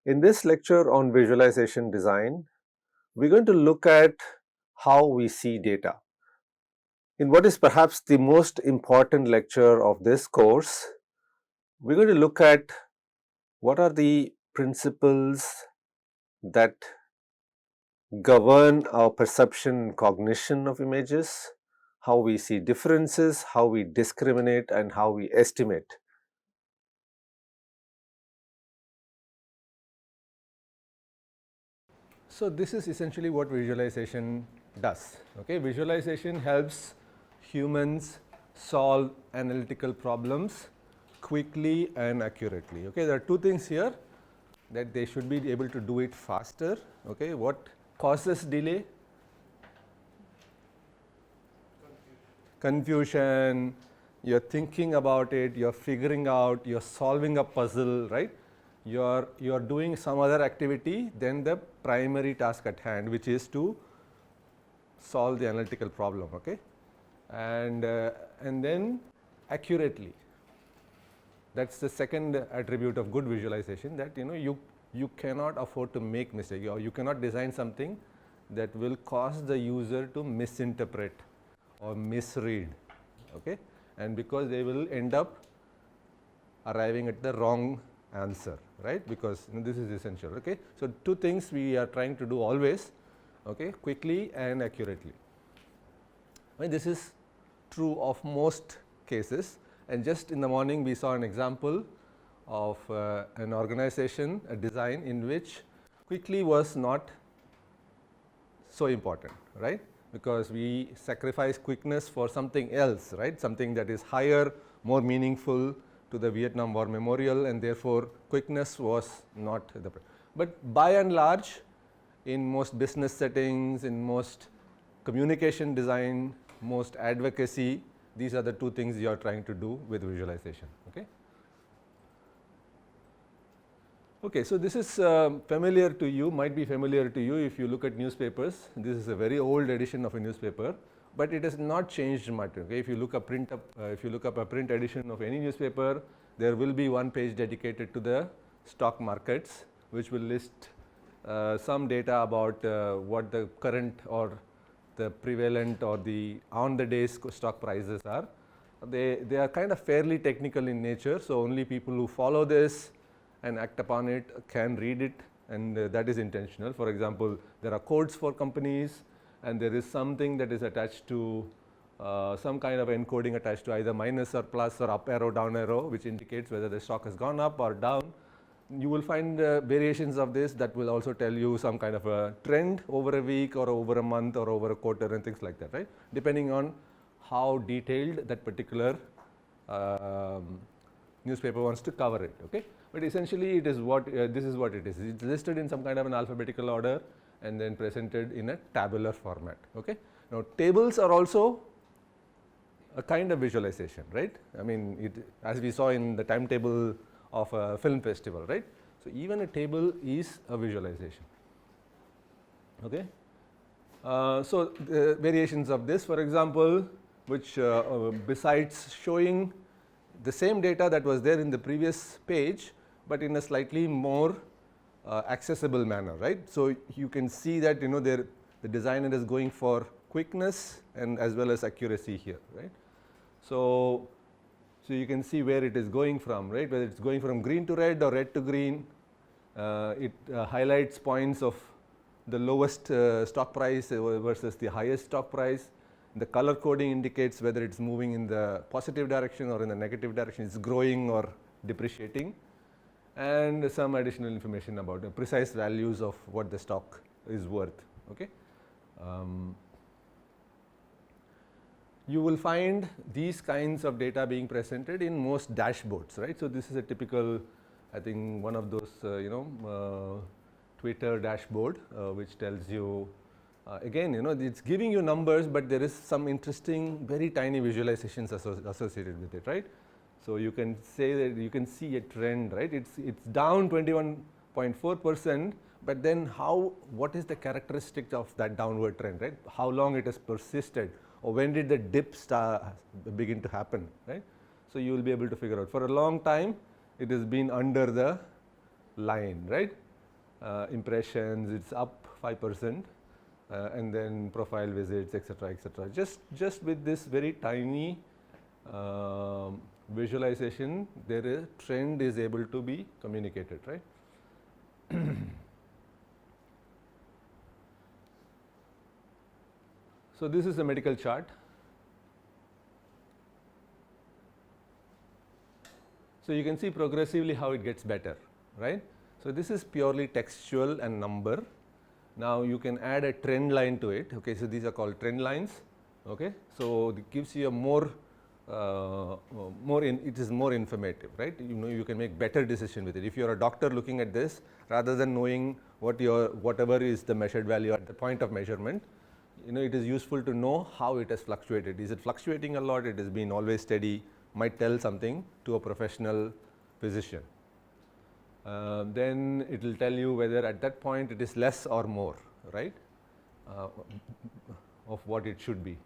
In this lecture on visualization design, we're going to look at how we see data. In what is perhaps the most important lecture of this course, we're going to look at what are the principles that govern our perception and cognition of images, how we see differences, how we discriminate, and how we estimate. So this is essentially what visualization does. Okay, visualization helps humans solve analytical problems quickly and accurately. Okay, there are two things here, that they should be able to do it faster. Okay, what causes delay? Confusion. You're thinking about it, you're figuring out, you're solving a puzzle, right? You're doing some other activity than the primary task at hand, which is to solve the analytical problem. Okay, and then accurately. That's the second attribute of good visualization, that you cannot afford to make mistake, or you cannot design something that will cause the user to misinterpret or misread. Okay, and because they will end up arriving at the wrong answer, right? Because this is essential. Okay, so two things we are trying to do always. Okay, quickly and accurately. This is true of most cases, and just in the morning we saw an example of an organization, a design in which quickly was not so important, right? Because we sacrifice quickness for something else, right? Something that is higher, more meaningful to the Vietnam War memorial, and therefore quickness was not the. But by and large, in most business settings, in most communication design, most advocacy, these are the two things you are trying to do with visualization. Okay. Okay, so this is familiar to you, might be familiar to you if you look at newspapers. This is a very old edition of a newspaper, but it has not changed much. Okay, if you look up a print edition of any newspaper, there will be one page dedicated to the stock markets, which will list some data about what the current or the prevalent or the on the day stock prices are. They are kind of fairly technical in nature, so only people who follow this and act upon it can read it, and that is intentional. For example, there are codes for companies, and there is something that is attached to some kind of encoding attached to either minus or plus or up arrow, down arrow, which indicates whether the stock has gone up or down. You will find variations of this that will also tell you some kind of a trend over a week or over a month or over a quarter and things like that, right? Depending on how detailed that particular newspaper wants to cover it. Okay, but essentially it is what this is what it is. It's listed in some kind of an alphabetical order and then presented in a tabular format. Okay, now tables are also a kind of visualization, right? I mean, as we saw in the timetable of a film festival, right? So even a table is a visualization. Okay, so the variations of this, for example, which besides showing the same data that was there in the previous page, but in a slightly more accessible manner, right? So you can see that the designer is going for quickness and as well as accuracy here, right? So you can see where it is going from, right? Whether it's going from green to red or red to green. It highlights points of the lowest stock price versus the highest stock price. The color coding indicates whether it's moving in the positive direction or in the negative direction, it's growing or depreciating, and some additional information about the precise values of what the stock is worth. Okay. You will find these kinds of data being presented in most dashboards, right? So this is a typical, I think, one of those Twitter dashboard which tells you again, it's giving you numbers, but there is some interesting very tiny visualizations associated with it, right? So you can say that you can see a trend, right? It's down 21.4%, but then what is the characteristic of that downward trend, right? How long it has persisted, or when did the dip begin to happen, right? So you will be able to figure out. For a long time, it has been under the line, right? impressions, it's up 5%, and then profile visits, etc., etc. Just with this very tiny visualization, there is trend is able to be communicated, right? So this is a medical chart. So you can see progressively how it gets better, right? So this is purely textual and number. Now you can add a trend line to it. Okay, so these are called trend lines. Okay, so it gives you a more it is more informative, right? You know, you can make better decision with it. If you are a doctor looking at this, rather than knowing what your whatever is the measured value at the point of measurement, you know, it is useful to know how it has fluctuated. Is it fluctuating a lot? It has been always steady. Might tell something to a professional physician. Then it will tell you whether at that point it is less or more, right, of what it should be.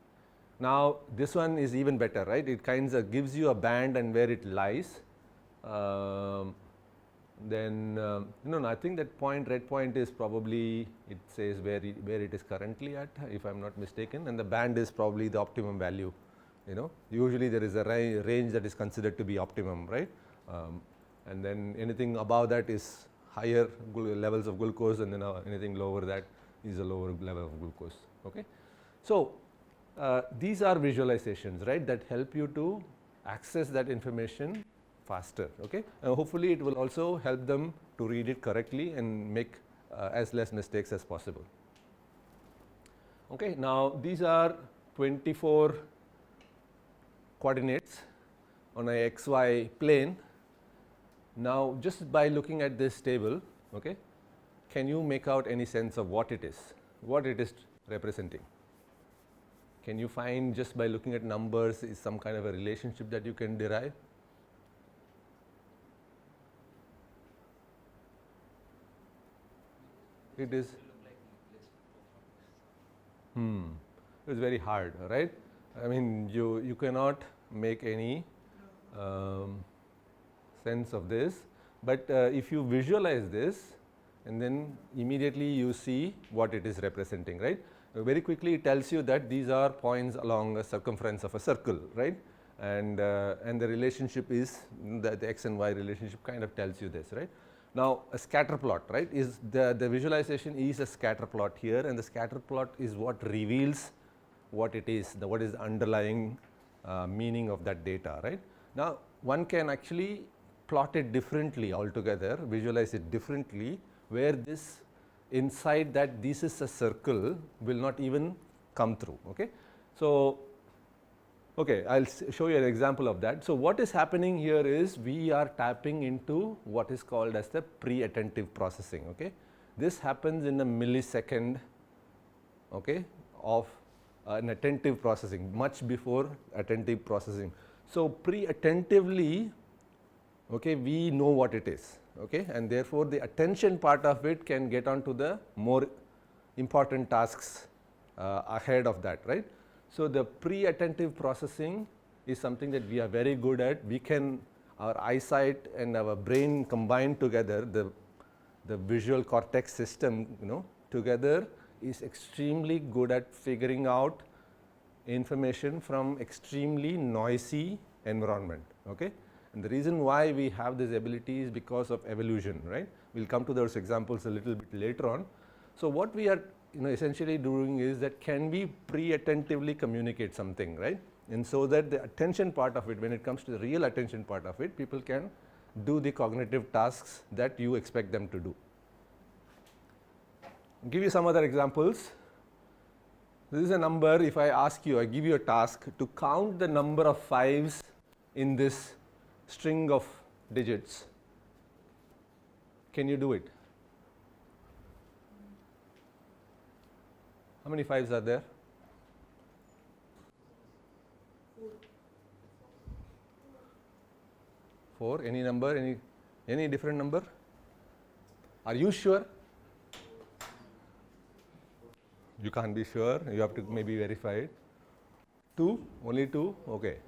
Now this one is even better, right? It kind of gives you a band and where it lies. I think that red point is probably, it says where it is currently at, if I am not mistaken, and the band is probably the optimum value. You know, usually there is a range that is considered to be optimum, right? And then anything above that is higher levels of glucose, and then anything lower that is a lower level of glucose. Okay, so these are visualizations, right, that help you to access that information faster. Okay, hopefully it will also help them to read it correctly and make as less mistakes as possible. Okay, now these are 24 coordinates on a xy plane. Now just by looking at this table, okay, can you make out any sense of what it is representing? Can you find, just by looking at numbers, is some kind of a relationship that you can derive? It is it's very hard, right? I mean, you cannot make any sense of this, but if you visualize this and then immediately you see what it is representing, right? Very quickly it tells you that these are points along a circumference of a circle, right? And the relationship is the x and y relationship kind of tells you this, right? Now a scatter plot, right, is the visualization is a scatter plot here, and the scatter plot is what reveals what it is, what is the underlying meaning of that data, right? Now one can actually plot it differently altogether, visualize it differently, where this inside that this is a circle will not even come through. Okay, so okay, I'll show you an example of that. So what is happening here is we are tapping into what is called as the pre-attentive processing. Okay, this happens in a millisecond, okay, of an attentive processing, much before attentive processing. So pre-attentively, okay, we know what it is, okay, and therefore the attention part of it can get on to the more important tasks ahead of that, right? So the pre-attentive processing is something that we are very good at. We can, our eyesight and our brain combined together, the visual cortex system, you know, together is extremely good at figuring out information from extremely noisy environment. Okay, and the reason why we have this ability is because of evolution, right? We'll come to those examples a little bit later on. So what we are, you know, essentially doing is that can we pre-attentively communicate something, right? And so that the attention part of it, when it comes to the real attention part of it, people can do the cognitive tasks that you expect them to do. I'll give you some other examples. This is a number. If I ask you, I give you a task to count the number of fives in this string of digits. Can you do it? How many fives are there? 4. Any number? Any different number? Are you sure? You can't be sure. You have to maybe verify it. 2? Only 2? Okay.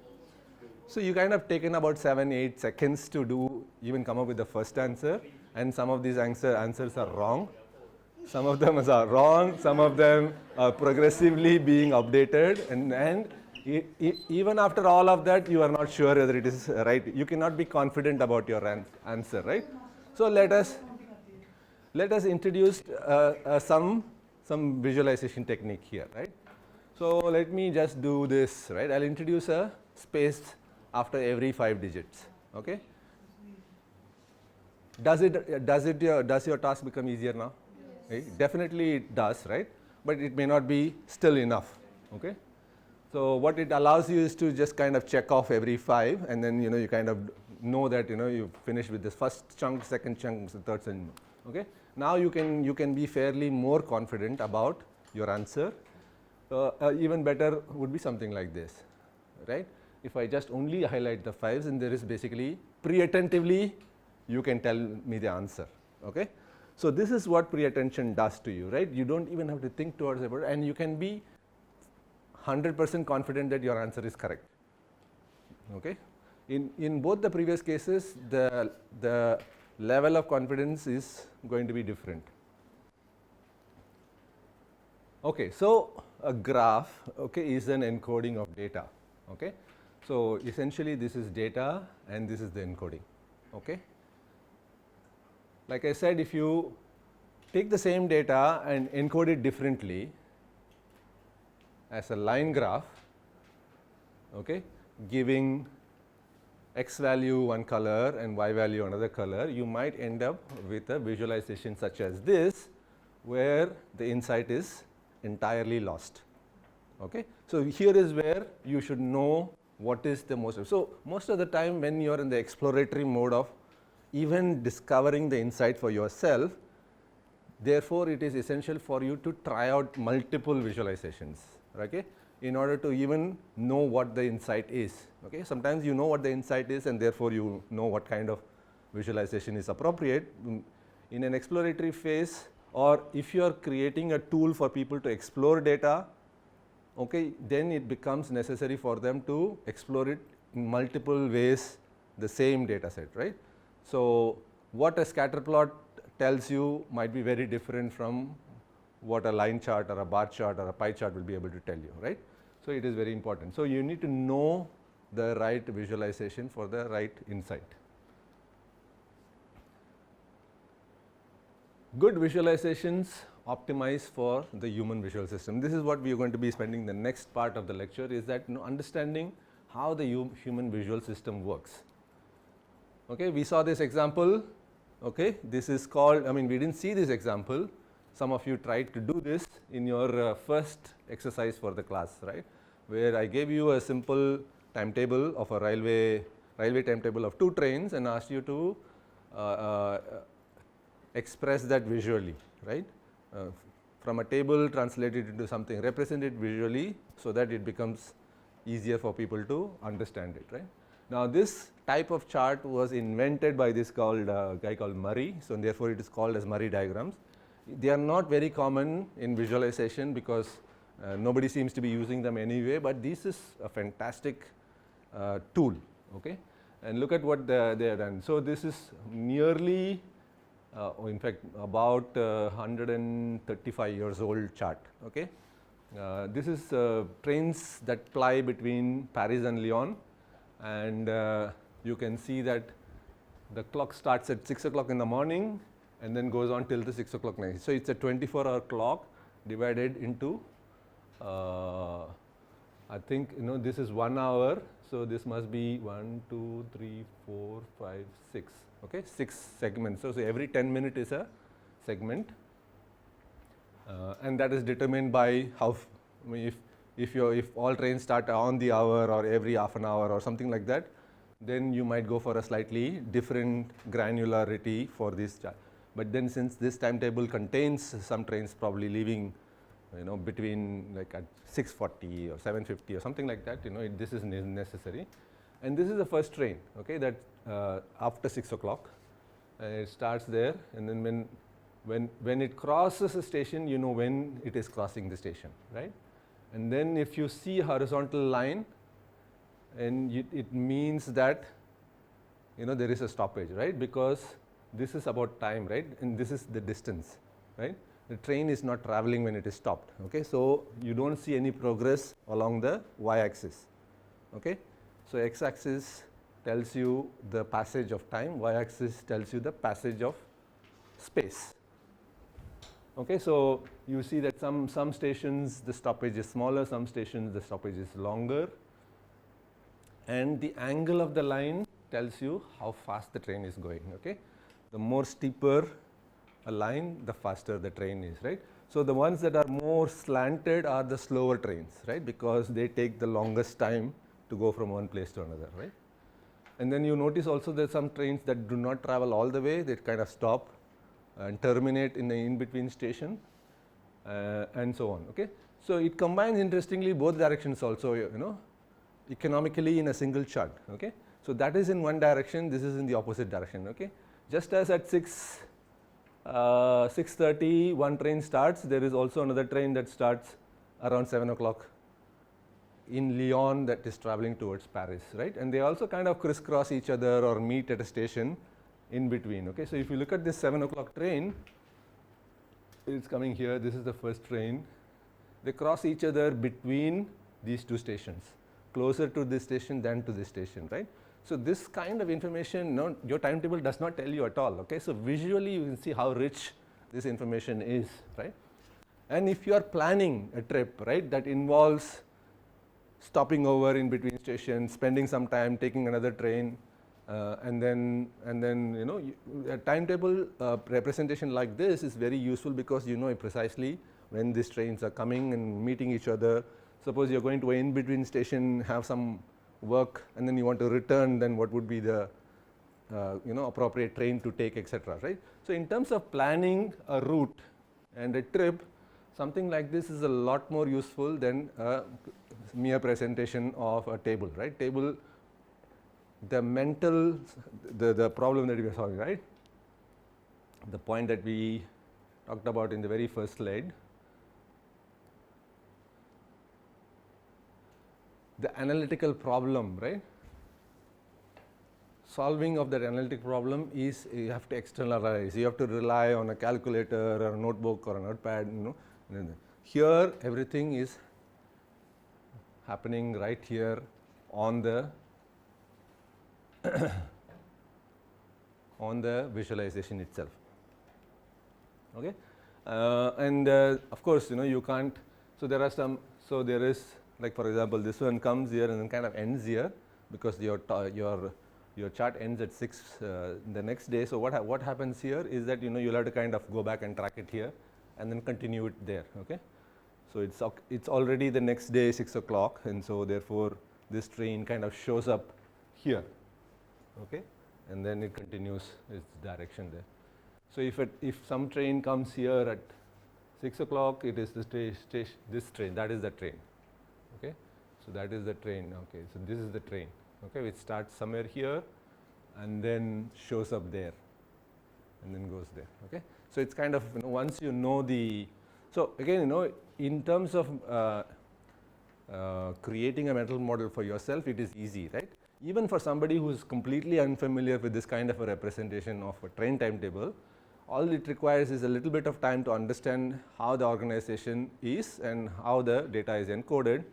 So you kind of taken about 7-8 seconds to do, even come up with the first answer. and some of these answers are wrong. Some of them are wrong, some of them are progressively being updated, and even after all of that, you are not sure whether it is right. You cannot be confident about your answer, right? So let us introduce some visualization technique here, right? So let me just do this, right? I'll introduce a space after every 5 digits, okay? Does your task become easier now? Definitely it does, right? But it may not be still enough, okay? So what it allows you is to just kind of check off every 5, and then you kind of know that you finished with this first chunk, second chunk, third chunk, okay? Now you can be fairly more confident about your answer. Even better would be something like this, right? If I just only highlight the 5s, and there is basically pre-attentively you can tell me the answer, okay? So this is what pre-attention does to you, right? You don't even have to think towards it, and you can be 100% confident that your answer is correct, okay? In both the previous cases, the level of confidence is going to be different. Okay, so a graph, okay, is an encoding of data, okay? So essentially this is data and this is the encoding, okay? Like I said, if you take the same data and encode it differently as a line graph, okay, giving x value one color and y value another color, you might end up with a visualization such as this, where the insight is entirely lost, okay? So here is where you should know what is the most. So most of the time when you are in the exploratory mode of even discovering the insight for yourself, therefore it is essential for you to try out multiple visualizations, okay, in order to even know what the insight is, okay? Sometimes you know what the insight is, and therefore you know what kind of visualization is appropriate. In an exploratory phase, or if you are creating a tool for people to explore data, okay, then it becomes necessary for them to explore it in multiple ways, the same data set, right? So what a scatter plot tells you might be very different from what a line chart or a bar chart or a pie chart will be able to tell you, right? So it is very important. So you need to know the right visualization for the right insight. Good visualizations optimize for the human visual system. This is what we are going to be spending the next part of the lecture, is that understanding how the human visual system works. Okay, we saw this example, okay, this is called, I mean we didn't see this example, some of you tried to do this in your first exercise for the class, right, where I gave you a simple timetable of a railway timetable of 2 trains and asked you to express that visually, right, from a table translate it into something, represent it visually so that it becomes easier for people to understand it, right. Now this type of chart was invented by this guy called Murray, so therefore it is called as Murray diagrams. They are not very common in visualization because nobody seems to be using them anyway, but this is a fantastic tool, okay. And look at what they have done. So this is nearly, in fact about 135 years old chart, okay. This is trains that ply between Paris and Lyon, and you can see that the clock starts at 6 o'clock in the morning and then goes on till the 6 o'clock night. So it's a 24-hour clock divided into I think this is 1 hour, so this must be 1, 2, 3, 4, 5, 6, okay, 6 segments. So every 10 minutes is a segment, and that is determined by how, if all trains start on the hour or every half an hour or something like that, then you might go for a slightly different granularity for this chart. But then since this timetable contains some trains probably leaving between like at 6:40 or 7:50 or something like that, this is necessary. And this is the first train, okay, that after 6 o'clock, it starts there, and then when it crosses a station, you know when it is crossing the station, right? And then if you see a horizontal line, and it means that there is a stoppage, right? Because this is about time, right? And this is the distance, right? The train is not traveling when it is stopped, okay? So you don't see any progress along the y-axis, okay? So x-axis tells you the passage of time, y-axis tells you the passage of space. Okay, so you see that some stations the stoppage is smaller, some stations the stoppage is longer, and the angle of the line tells you how fast the train is going. Okay, the more steeper a line, the faster the train is, right? So the ones that are more slanted are the slower trains, right? Because they take the longest time to go from one place to another, right? And then you notice also that some trains that do not travel all the way, they kind of stop and terminate in the in-between station, and so on. Okay, so it combines interestingly both directions also, you know, economically in a single chart. Okay, so that is in one direction, this is in the opposite direction. Okay, just as at 6:30 one train starts, there is also another train that starts around 7 o'clock in Lyon that is traveling towards Paris, right? And they also kind of crisscross each other or meet at a station in between. Okay, so if you look at this 7 o'clock train, it's coming here, this is the first train. They cross each other between these two stations, closer to this station than to this station, right? So this kind of information, no, your timetable does not tell you at all. Okay, so visually you can see how rich this information is, right? And if you are planning a trip, right, that involves stopping over in between stations, spending some time, taking another train, and then you know, a timetable representation like this is very useful because you know precisely when these trains are coming and meeting each other. Suppose you're going to an in-between station, have some work, and then you want to return, then what would be the you know, appropriate train to take, etc. Right? So in terms of planning a route and a trip, something like this is a lot more useful than a mere presentation of a table, right? Table, the mental, the problem that we are solving, right? The point that we talked about in the very first slide. The analytical problem, right? Solving of that analytic problem is you have to externalize, you have to rely on a calculator or a notebook or a notepad, you know. Here everything is happening right here on the on the visualization itself. Okay, and of course, you know, you can't. So there are some. So there is, like for example, this one comes here and then kind of ends here because your chart ends at 6 the next day. So what happens here is that, you know, you'll have to kind of go back and track it here and then continue it there. Okay, so it's already the next day 6 o'clock, and so therefore this train kind of shows up here. Okay, and then it continues its direction there. So if some train comes here at 6 o'clock, it is this train, that is the train. Okay, so that is the train. Okay, so this is the train. Okay, which starts somewhere here and then shows up there and then goes there. Okay, so it's kind of, you know, once you know the, so again, you know, in terms of creating a mental model for yourself, it is easy, right? Even for somebody who is completely unfamiliar with this kind of a representation of a train timetable, all it requires is a little bit of time to understand how the organization is and how the data is encoded.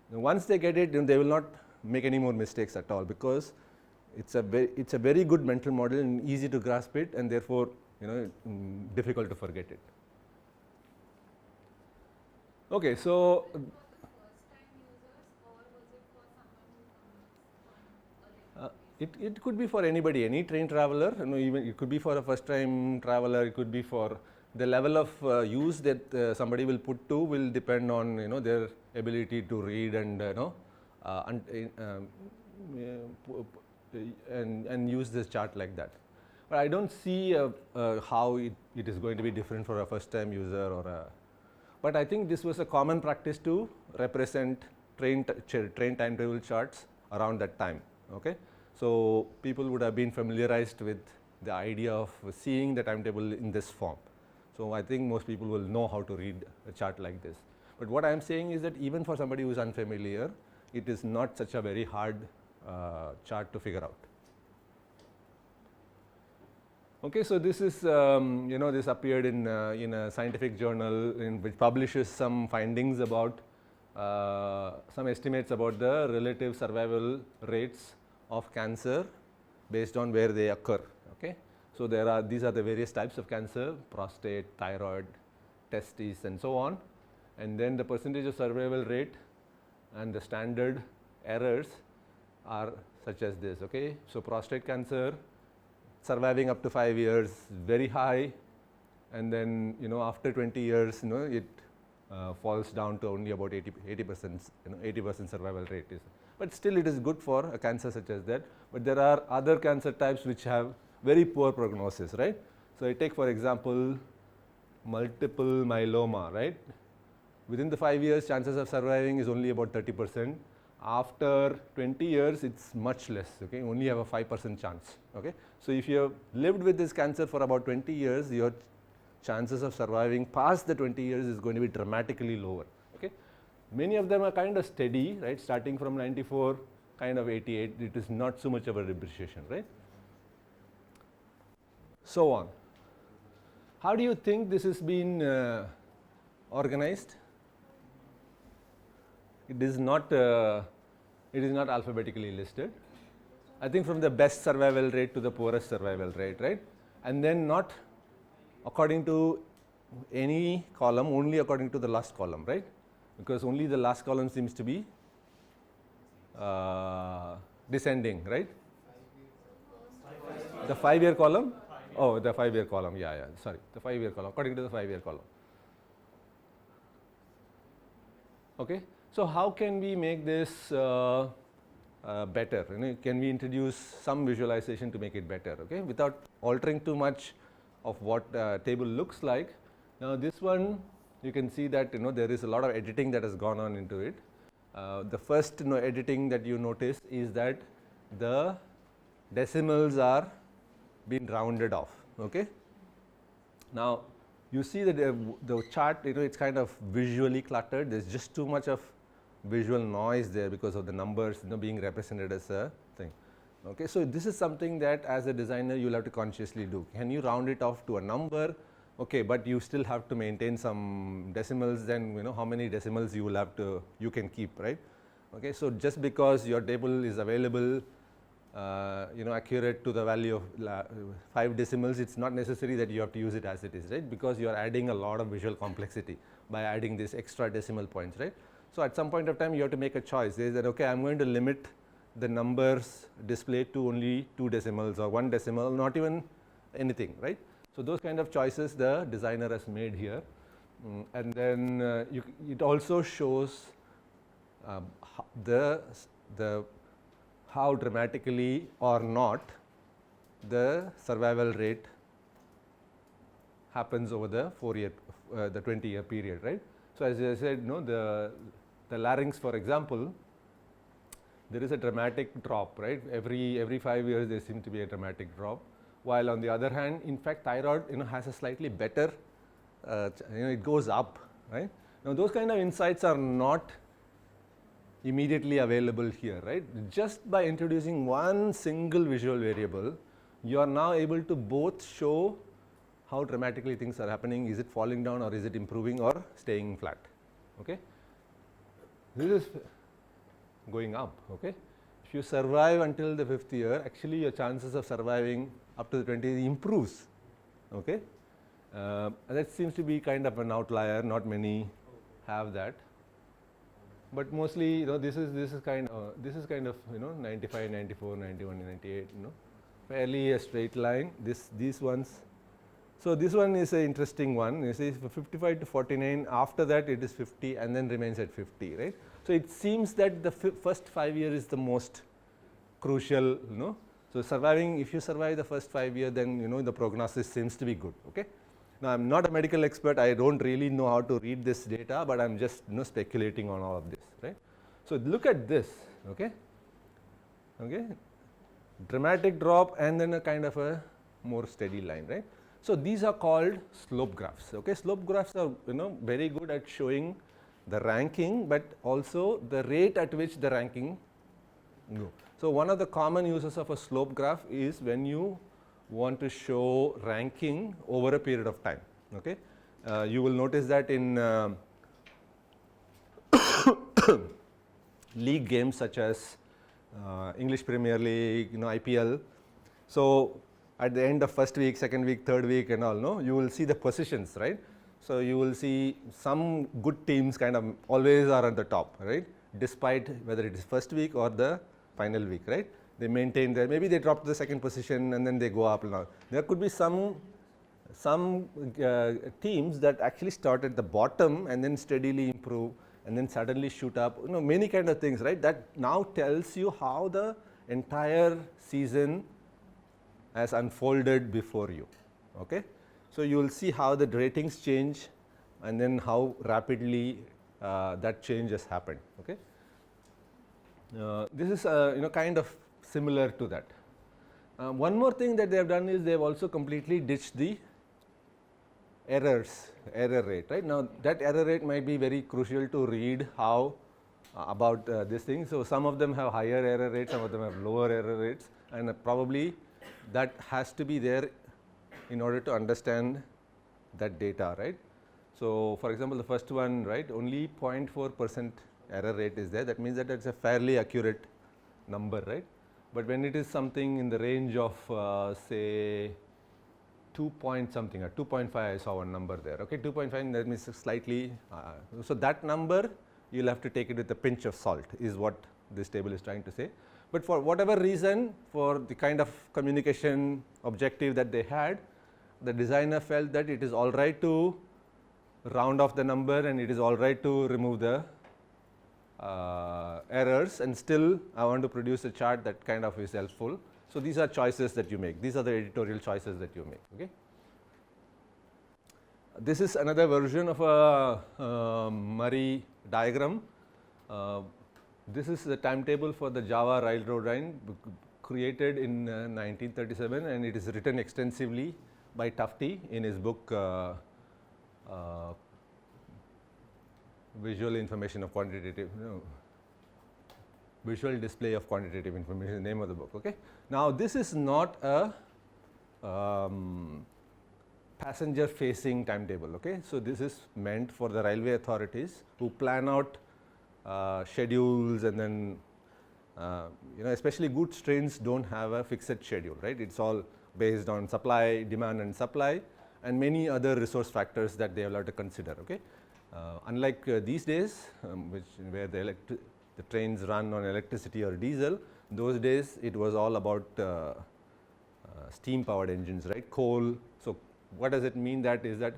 Once they get it, they will not make any more mistakes at all, because it's a very good mental model and easy to grasp it, and therefore, you know, difficult to forget it. Okay, so it could be for anybody, any train traveler. You know, even it could be for a first-time traveler. It could be for the level of use that somebody will put to will depend on, you know, their ability to read and you know and use this chart like that. But I don't see how it is going to be different for a first-time user or a. But I think this was a common practice to represent train timetable charts around that time. Okay. So people would have been familiarized with the idea of seeing the timetable in this form. So I think most people will know how to read a chart like this. But what I am saying is that even for somebody who is unfamiliar, it is not such a very hard chart to figure out. Okay, so this is this appeared in a scientific journal which publishes some findings about some estimates about the relative survival rates of cancer based on where they occur. Okay, so these are the various types of cancer: prostate, thyroid, testes, and so on. And then the percentage of survival rate and the standard errors are such as this. Okay, so prostate cancer, surviving up to 5 years, very high, and then after 20 years it falls down to only about 80%, 80% survival rate is, but still it is good for a cancer such as that. But there are other cancer types which have very poor prognosis, right? So I take for example multiple myeloma, right? Within the 5 years chances of surviving is only about 30%. After 20 years it's much less, okay, only have a 5% chance. Okay, so if you have lived with this cancer for about 20 years, your chances of surviving past the 20 years is going to be dramatically lower. Okay, many of them are kind of steady, right, starting from 94, kind of 88, it is not so much of a depreciation, right, so on. How do you think this has been organized? It is not alphabetically listed. I think from the best survival rate to the poorest survival rate, right? And then not according to any column, only according to the last column, right? Because only the last column seems to be descending, right? The 5-year column? Oh, the 5-year column, yeah, sorry, the 5-year column, according to the 5-year column. Okay. So how can we make this better? Can we introduce some visualization to make it better? Okay, without altering too much of what the table looks like. Now this one, you can see that there is a lot of editing that has gone on into it. The first editing that you notice is that the decimals are being rounded off. Okay. Now you see that the chart, it's kind of visually cluttered. There's just too much of visual noise there because of the numbers being represented as a thing. Okay, so this is something that as a designer you will have to consciously do. Can you round it off to a number? Okay, but you still have to maintain some decimals. Then how many decimals you can keep, right? Okay, so just because your table is available, accurate to the value of 5 decimals, it's not necessary that you have to use it as it is, right? Because you are adding a lot of visual complexity by adding these extra decimal points, right? So at some point of time you have to make a choice. There is that, okay, I am going to limit the numbers displayed to only 2 decimals or 1 decimal, not even anything, right? So those kind of choices the designer has made here. And then it also shows how dramatically or not the survival rate happens over the 20-year period, right? So as I said, the larynx, for example, there is a dramatic drop, right? Every 5 years there seems to be a dramatic drop. While on the other hand, in fact, thyroid has a slightly better, it goes up, right? Now those kind of insights are not immediately available here, right? Just by introducing one single visual variable, you are now able to both show how dramatically things are happening. Is it falling down or is it improving or staying flat? Okay. This is going up. Okay. If you survive until the 5th year, actually your chances of surviving up to the 20th improves. Okay. That seems to be kind of an outlier. Not many have that. But mostly, this is kind of 95, 94, 91, 98. Fairly a straight line. These ones. So this one is an interesting one. You see, 55 to 49. After that, it is 50, and then remains at 50, right? So it seems that the first 5 years is the most crucial. So surviving, if you survive the first 5 years, then the prognosis seems to be good. Okay. Now I'm not a medical expert. I don't really know how to read this data, but I'm just speculating on all of this, right? So look at this. Okay. Okay. Dramatic drop, and then a kind of a more steady line, right? So these are called slope graphs. Okay, slope graphs are very good at showing the ranking, but also the rate at which the ranking go. So one of the common uses of a slope graph is when you want to show ranking over a period of time. Okay, you will notice that in league games such as English Premier League, IPL. So at the end of first week, second week, third week, and all, no, you will see the positions, right? So you will see some good teams kind of always are at the top, right? Despite whether it is first week or the final week, right? They maintain their, maybe they drop to the second position and then they go up and all. There could be some teams that actually start at the bottom and then steadily improve and then suddenly shoot up, many kind of things, right? That now tells you how the entire season has unfolded before you. Okay, so you will see how the ratings change and then how rapidly that change has happened. Okay, this is kind of similar to that. One more thing that they have done is they have also completely ditched the error rate, right? Now that error rate might be very crucial to read how about this thing. So some of them have higher error rates, some of them have lower error rates, and probably that has to be there in order to understand that data, right? So for example, the first one, right, only 0.4% error rate is there. That means that it's a fairly accurate number, right? But when it is something in the range of say 2 point something or 2.5, I saw one number there. Okay, 2.5, that means slightly. So that number you'll have to take it with a pinch of salt, is what this table is trying to say. But for whatever reason, for the kind of communication objective that they had, the designer felt that it is all right to round off the number and it is all right to remove the errors, and still I want to produce a chart that kind of is helpful. So these are choices that you make. These are the editorial choices that you make. Okay. This is another version of a Murray diagram. This is the timetable for the Java railroad line created in 1937, and it is written extensively by Tufte in his book Visual Information of Quantitative, Visual Display of Quantitative Information, the name of the book. Okay. Now this is not a passenger facing timetable. Okay. So this is meant for the railway authorities who plan out schedules, and then especially goods trains don't have a fixed schedule, right? It's all based on supply, demand and supply, and many other resource factors that they have to consider. Okay. Unlike these days, where the trains run on electricity or diesel, those days it was all about steam powered engines, right? Coal. So what does it mean? That is that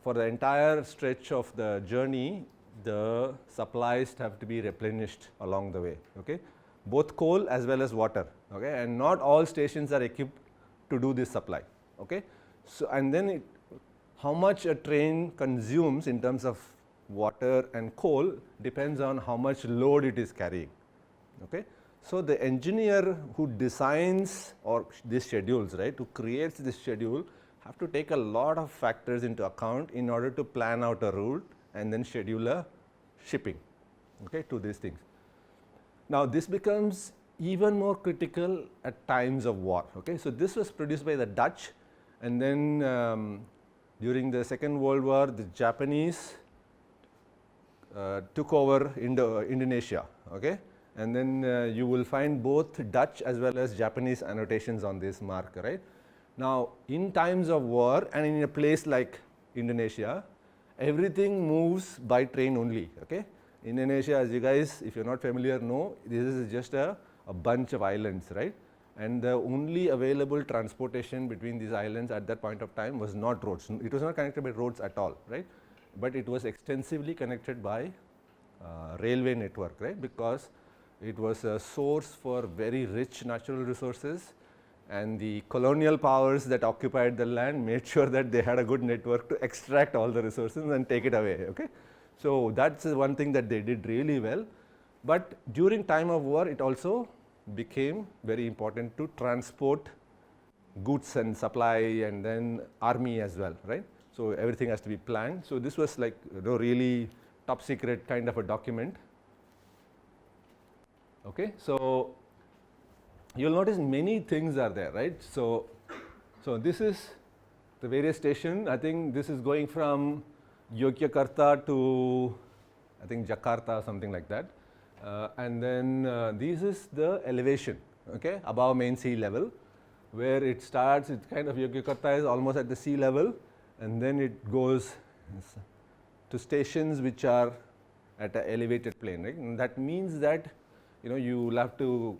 for the entire stretch of the journey, the supplies have to be replenished along the way. Okay, both coal as well as water. Okay, and not all stations are equipped to do this supply. Okay, so and then how much a train consumes in terms of water and coal depends on how much load it is carrying. Okay, so the engineer who designs or these schedules, right, who creates this schedule, have to take a lot of factors into account in order to plan out a route and then schedule a shipping, okay, to these things. Now this becomes even more critical at times of war. Okay, so this was produced by the Dutch, and then during the Second World War, the Japanese took over Indonesia. Okay, and then you will find both Dutch as well as Japanese annotations on this mark, right? Now in times of war and in a place like Indonesia, everything moves by train only. Okay, Indonesia, as you guys, if you're not familiar, know, this is just a bunch of islands, right? And the only available transportation between these islands at that point of time was not roads. It was not connected by roads at all, right? But it was extensively connected by railway network, right? Because it was a source for very rich natural resources, and the colonial powers that occupied the land made sure that they had a good network to extract all the resources and take it away. Okay, so that's one thing that they did really well. But during time of war, it also became very important to transport goods and supply, and then army as well, right? So everything has to be planned. So this was like really top secret kind of a document. Okay, so you'll notice many things are there, right? So this is the various station. I think this is going from Yogyakarta to, I think, Jakarta, something like that. And then this is the elevation, okay, above main sea level, where it starts. It's kind of, Yogyakarta is almost at the sea level, and then it goes to stations which are at an elevated plane, right? And that means that, you know, you will have to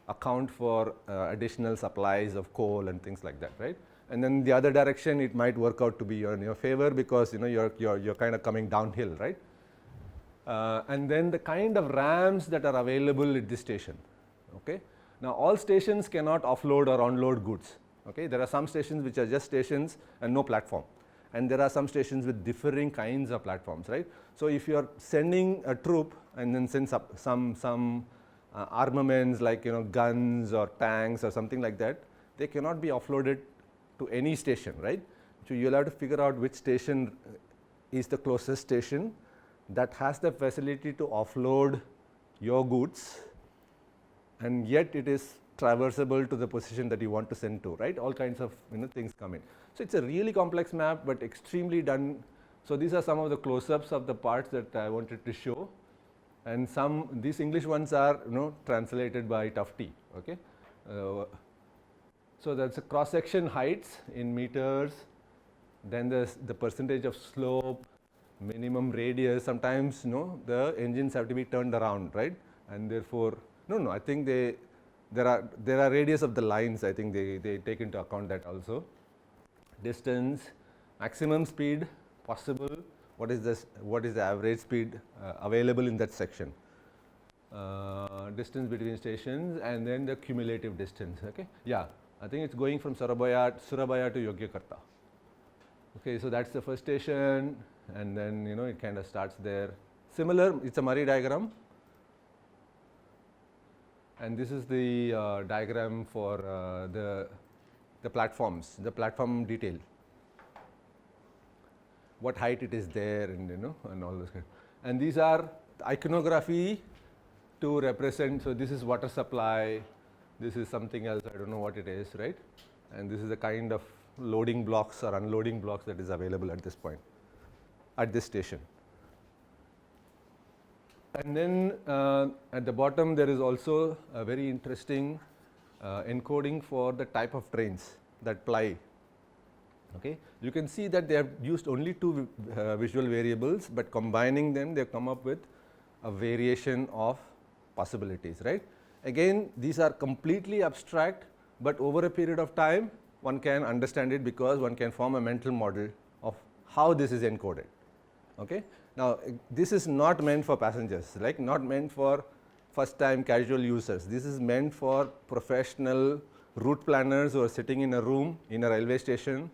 account for additional supplies of coal and things like that, right? And then the other direction, it might work out to be in your favor, because, you know, you're kind of coming downhill, right? And then the kind of ramps that are available at this station, okay? Now, all stations cannot offload or unload goods, okay? There are some stations which are just stations and no platform, and there are some stations with differing kinds of platforms, right? So if you are sending a troop and then send some armaments, like, you know, guns or tanks or something like that, they cannot be offloaded to any station, right? So you'll have to figure out which station is the closest station that has the facility to offload your goods, and yet it is traversable to the position that you want to send to, right? All kinds of, you know, things come in. So it's a really complex map, but extremely done. So these are some of the close-ups of the parts that I wanted to show, and these English ones are, you know, translated by Tufti, okay? So that's a cross-section heights in meters, then there's the percentage of slope, minimum radius. Sometimes, you know, the engines have to be turned around, right? And therefore, no, I think there are radius of the lines. I think they take into account that also. Distance, maximum speed possible. What is the average speed available in that section? Distance between stations, and then the cumulative distance. Okay, yeah, I think it's going from Surabaya to Yogyakarta. Okay, so that's the first station, and then, you know, it kind of starts there. Similar, it's a Murray diagram, and this is the diagram for the platforms, the platform detail, what height it is there, and, you know, and all those kind. And these are iconography to represent. So this is water supply, this is something else, I don't know what it is, right? And this is the kind of loading blocks or unloading blocks that is available at this point, at this station. And then at the bottom there is also a very interesting encoding for the type of trains that ply. Okay, you can see that they have used only two visual variables, but combining them they have come up with a variation of possibilities, right? Again, these are completely abstract, but over a period of time one can understand it, because one can form a mental model of how this is encoded. Okay, now this is not meant for passengers, like not meant for first time casual users. This is meant for professional route planners who are sitting in a room in a railway station,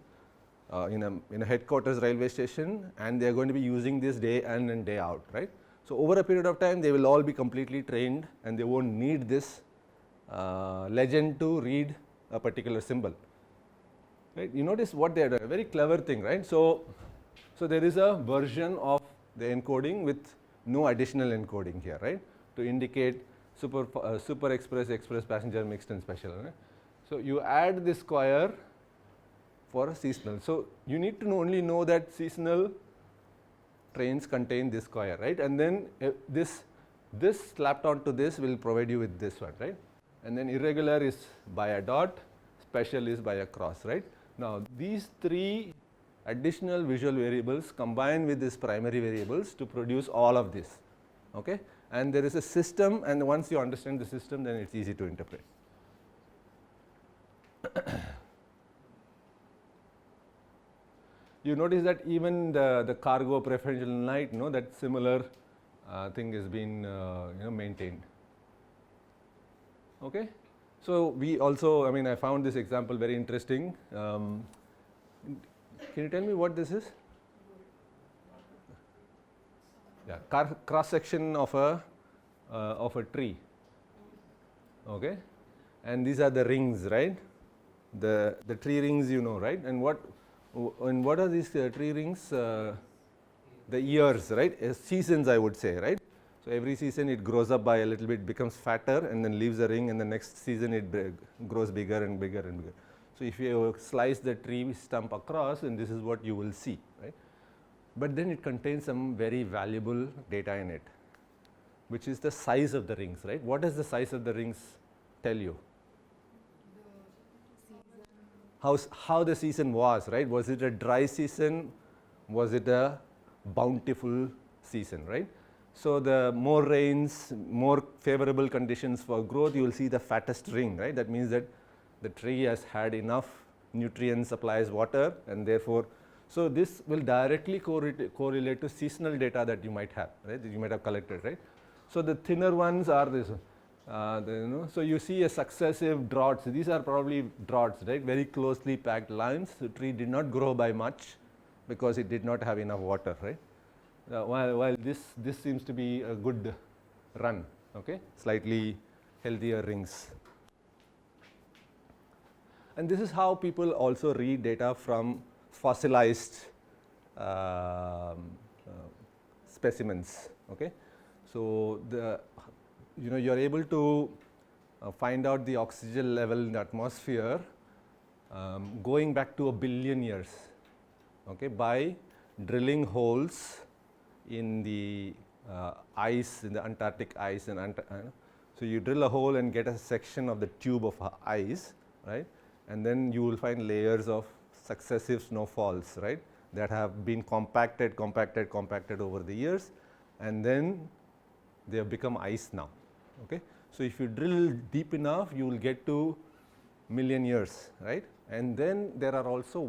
in a headquarters railway station, and they are going to be using this day in and day out, right? So over a period of time they will all be completely trained, and they won't need this legend to read a particular symbol, right? You notice what they are doing, a very clever thing, right? So there is a version of the encoding with no additional encoding here, right, to indicate super express, express, passenger, mixed and special, right? So you add this square for a seasonal. So you need to only know that seasonal trains contain this square, right? And then this slapped onto this will provide you with this one, right? And then irregular is by a dot, special is by a cross, right? Now these three additional visual variables combine with these primary variables to produce all of this. Okay, and there is a system, and once you understand the system, then it's easy to interpret. You notice that even the cargo preferential night, that similar thing has been maintained. Okay, so we also, I found this example very interesting. Can you tell me what this is? Yeah, cross section of a tree. Okay, and these are the rings, right? The tree rings, right? And what are these tree rings? The years, right? Seasons, I would say, right? So every season it grows up by a little bit, becomes fatter, and then leaves the ring, and the next season it grows bigger and bigger and bigger. So if you slice the tree stump across, and this is what you will see, right? But then it contains some very valuable data in it, which is the size of the rings, right? What does the size of the rings tell you? How the season was, right? Was it a dry season? Was it a bountiful season, right? So the more rains, more favorable conditions for growth, you will see the fattest ring, right? That means that the tree has had enough nutrient supplies, water, and therefore, so this will directly correlate to seasonal data that you might have, right? That you might have collected, right? So the thinner ones are this. So you see a successive droughts. These are probably droughts, right? Very closely packed lines. The tree did not grow by much because it did not have enough water, right? While this seems to be a good run, okay? Slightly healthier rings. And this is how people also read data from fossilized specimens, okay? So you're able to find out the oxygen level in the atmosphere going back to 1 billion years, okay, by drilling holes in the ice, in the Antarctic ice, and so you drill a hole and get a section of the tube of ice, right, and then you will find layers of successive snowfalls, right, that have been compacted over the years, and then they have become ice now, okay. So if you drill deep enough, you will get to million years, right, and then there are also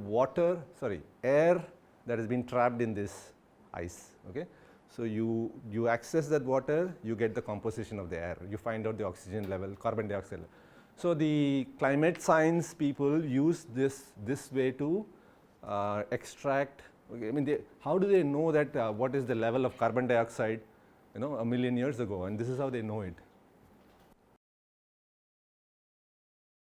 air that has been trapped in this ice, okay. So you access that water, you get the composition of the air, you find out the oxygen level, carbon dioxide level. So the climate science people use this way to extract, okay, I mean how do they know that what is the level of carbon dioxide, 1 million years ago, and this is how they know it.